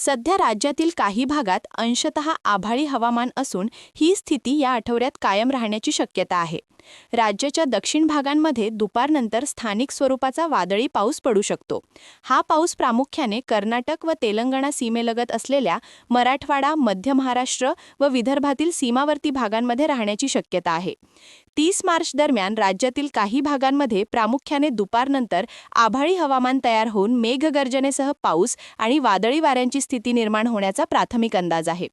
सध्या राज्यातील काही भागात अंशतः आभाळी हवामान असून ही स्थिती या आठवड्यात कायम राहण्याची शक्यता आहे. राज्याच्या दक्षिण भागांमध्ये दुपारनंतर स्थानिक स्वरूपाचा वादळी पाऊस पडू शकतो. हा पाऊस प्रामुख्याने कर्नाटक व तेलंगणा सीमेलगत असलेल्या मराठवाडा, मध्य महाराष्ट्र व विदर्भातील सीमावर्ती भागांमध्ये राहण्याची शक्यता आहे. 30 मार्च दरम्यान राज्यातील काही भागांमध्ये प्रामुख्याने दुपारनंतर आभाळी हवामान तयार होऊन मेघगर्जनेसह पाऊस आणि वादळी वाऱ्यांची स्थिती निर्माण होण्याचा प्राथमिक अंदाज आहे.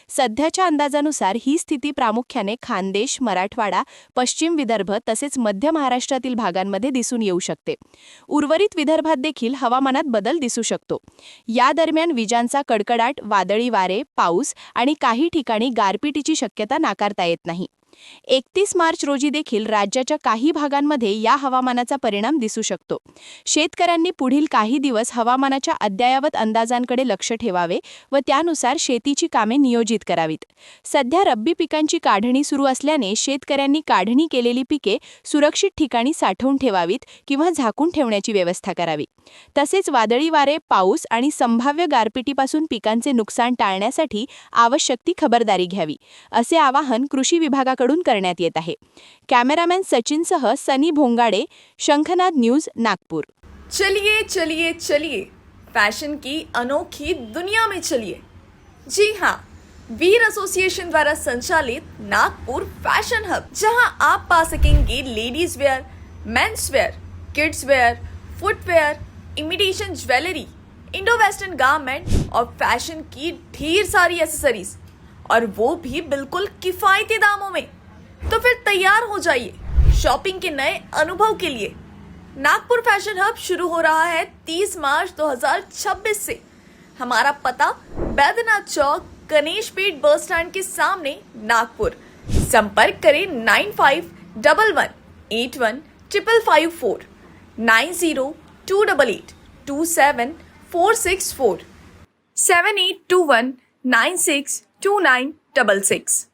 सध्याच्या अंदाजानुसार ही स्थिती प्रामुख्याने खानदेश, मराठवाडा, पश्चिम विदर्भ तसेच मध्य महाराष्ट्रातील भागांमध्ये दिसून येऊ शकते. उर्वरित विदर्भात देखील हवामानात बदल दिसू शकतो. या दरम्यान विजांचा कडकडाट, वादळी वारे, पाऊस आणि काही ठिकाणी गारपिटीची शक्यता नाकारता येत नाही. 31 मार्च रोजी देखील राज्याच्या काही भागांमध्ये या हवामानाचा परिणाम दिसू शकतो. शेतकऱ्यांनी पुढील काही दिवस हवामानाच्या अद्ययावत अंदाजांकडे लक्ष ठेवावे व त्यानुसार शेतीची कामे नियोजित करावीत. सध्या रब्बी पिकांची काढणी सुरू असल्याने शेतकऱ्यांनी काढणी केलेली पिके सुरक्षित ठिकाणी साठवून ठेवावीत किंवा झाकून ठेवण्याची व्यवस्था करावी. तसेच वादळी वारे, पाऊस आणि संभाव्य गारपिटीपासून पिकांचे नुकसान टाळण्यासाठी आवश्यक ती खबरदारी घ्यावी, असे आवाहन कृषी विभागाकडून करण्यात येत आहे. कॅमेरामॅन सचिनसह सनी भोंगाडे, शंखनाद न्यूज, नागपूर. चलिए चलिए चलिए फैशन की अनोखी दुनिया में चलिए. जी हाँ, वीर एसोसिएशन द्वारा संचालित नागपुर फैशन हब, जहां आप पा सकेंगे ladies wear, men's wear, kids wear, footwear, imitation jewellery, Indo western garment और फैशन की ढेर सारी एसेसरीज, और वो भी बिल्कुल किफायती दामों में. तो फिर तैयार हो जाइए शॉपिंग के नए अनुभव के लिए. नागपुर फैशन हब शुरू हो रहा है 30 मार्च 2026 से. हमारा पता बैद्यनाथ चौक, गणेशपेट बस स्टैंड के सामने, नागपुर. संपर्क करें 9511815554, 9028827464, 7821962966.